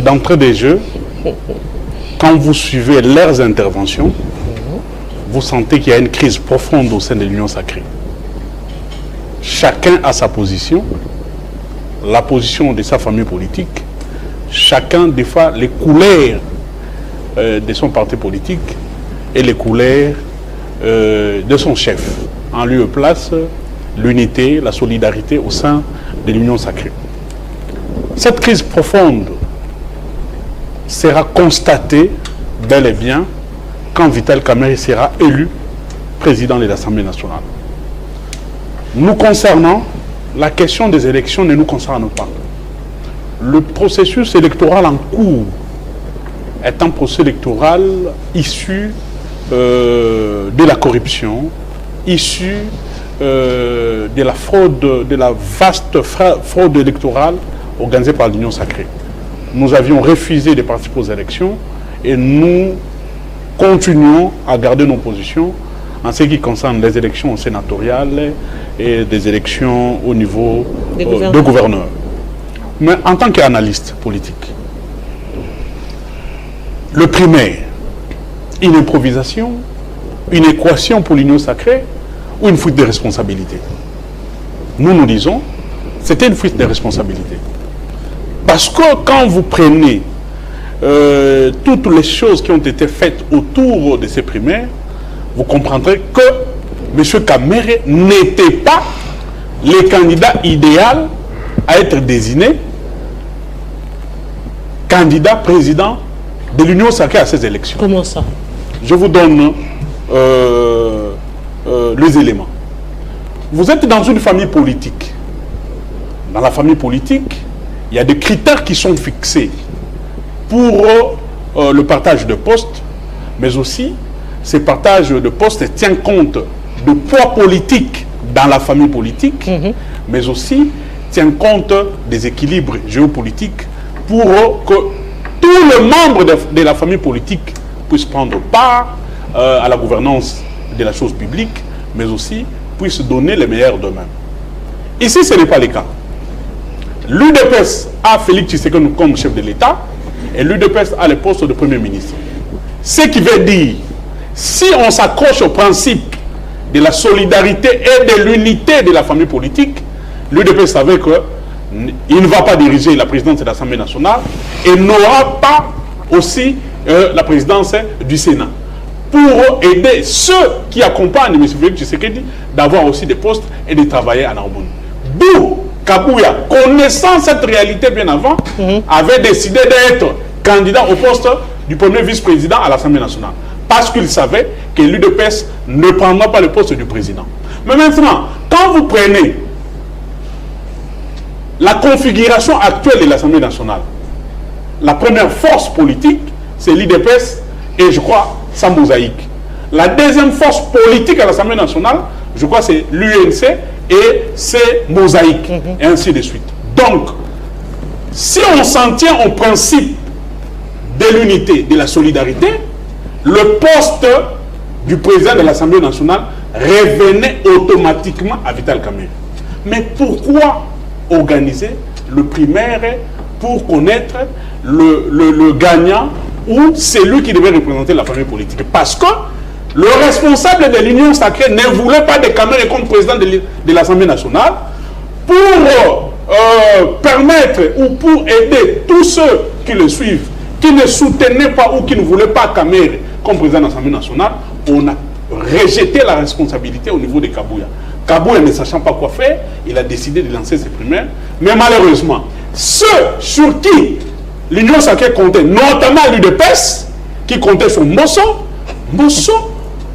D'entrée des jeux, quand vous suivez leurs interventions, vous sentez qu'il y a une crise profonde au sein de l'Union sacrée. Chacun a sa position, la position de sa famille politique, chacun défend les couleurs de son parti politique et les couleurs de son chef, en lieu et place l'unité, la solidarité au sein de l'Union sacrée. Cette crise profonde sera constatée bel et bien quand Vital Kamerhe sera élu président de l'Assemblée nationale. Nous concernant, la question des élections ne nous concerne pas. Le processus électoral en cours est un processus électoral issu de la corruption, issu de la fraude, de la vaste fraude électorale organisée par l'Union sacrée. Nous avions refusé de participer aux élections et nous continuons à garder nos positions en ce qui concerne les élections sénatoriales et des élections au niveau de gouverneurs. Mais en tant qu'analyste politique, le primaire, une improvisation, une équation pour l'Union sacrée ou une fuite de responsabilité? Nous disons, c'était une fuite de responsabilité. Parce que quand vous prenez toutes les choses qui ont été faites autour de ces primaires, vous comprendrez que M. Kamerhe n'était pas le candidat idéal à être désigné candidat président de l'Union sacrée à ces élections. Comment ça? Je vous donne les éléments. Vous êtes dans une famille politique. Dans la famille politique, il y a des critères qui sont fixés pour le partage de postes, mais aussi ces partages de postes tiennent compte du poids politique dans la famille politique, mais aussi tiennent compte des équilibres géopolitiques pour que tous les membres de la famille politique puissent prendre part à la gouvernance de la chose publique, mais aussi puissent donner les meilleurs d'eux-mêmes. Ici, ce n'est pas le cas. L'UDPS a Félix Tshisekedi comme chef de l'État et l'UDPS a le poste de Premier ministre. Ce qui veut dire, si on s'accroche au principe de la solidarité et de l'unité de la famille politique, l'UDPS savait qu'il ne va pas diriger la présidence de l'Assemblée nationale et n'aura pas aussi la présidence du Sénat. Pour aider ceux qui accompagnent M. Félix Tshisekedi d'avoir aussi des postes et de travailler en harmonie. D'où Kabouya, connaissant cette réalité bien avant, avait décidé d'être candidat au poste du premier vice-président à l'Assemblée nationale. Parce qu'il savait que l'UDPS ne prendra pas le poste du président. Mais maintenant, quand vous prenez la configuration actuelle de l'Assemblée nationale, la première force politique, c'est l'UDPS et je crois sa mosaïque. La deuxième force politique à l'Assemblée nationale, je crois c'est l'UNC et c'est mosaïque, et ainsi de suite. Donc, si on s'en tient au principe de l'unité, de la solidarité, le poste du président de l'Assemblée nationale revenait automatiquement à Vital Kamerhe. Mais pourquoi organiser le primaire pour connaître le gagnant ou celui qui devait représenter la famille politique? Parce que le responsable de l'Union sacrée ne voulait pas de Kamerhe comme président de l'Assemblée nationale pour permettre ou pour aider tous ceux qui le suivent, qui ne soutenaient pas ou qui ne voulaient pas Kamerhe comme président de l'Assemblée nationale. On a rejeté la responsabilité au niveau de Kabouya. Kabouya, ne sachant pas quoi faire, il a décidé de lancer ses primaires. Mais malheureusement, ceux sur qui l'Union sacrée comptait, notamment l'UDPS, qui comptait sur Mosso,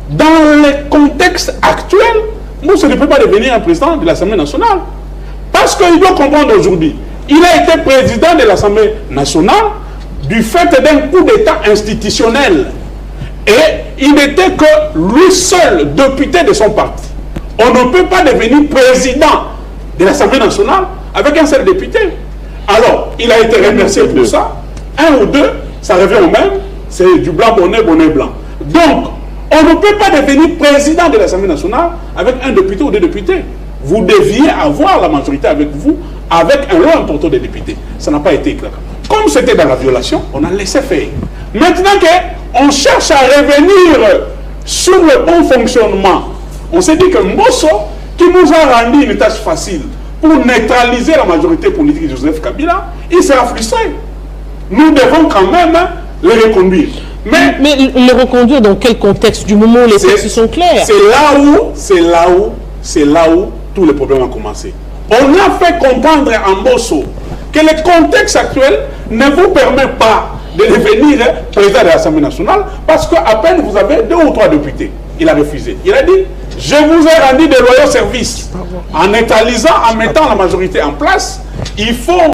dans le contexte actuel, Mosso ne peut pas devenir un président de l'Assemblée nationale. Parce qu'il doit comprendre aujourd'hui, il a été président de l'Assemblée nationale du fait d'un coup d'État institutionnel. Et il n'était que lui seul député de son parti. On ne peut pas devenir président de l'Assemblée nationale avec un seul député. Alors, il a été remercié pour ça. Un ou deux, ça revient au même. C'est du blanc bonnet, bonnet blanc. Donc, on ne peut pas devenir président de l'Assemblée nationale avec un député ou deux députés. Vous deviez avoir la majorité avec vous, avec un lot important de députés. Ça n'a pas été clair. Comme c'était dans la violation, on a laissé faire. Maintenant qu'on cherche à revenir sur le bon fonctionnement, on s'est dit que Mbosso, qui nous a rendu une tâche facile pour neutraliser la majorité politique de Joseph Kabila, il sera frustré. Nous devons quand même le reconduire. Mais le reconduire dans quel contexte? Du moment où les textes sont clairs. C'est là où tous les problèmes ont commencé. On a fait comprendre à Mbosso que le contexte actuel ne vous permet pas de devenir président de l'Assemblée nationale parce qu'à peine vous avez 2 ou 3 députés. Il a refusé. Il a dit, je vous ai rendu de loyaux services. En neutralisant, en mettant la majorité en place, il faut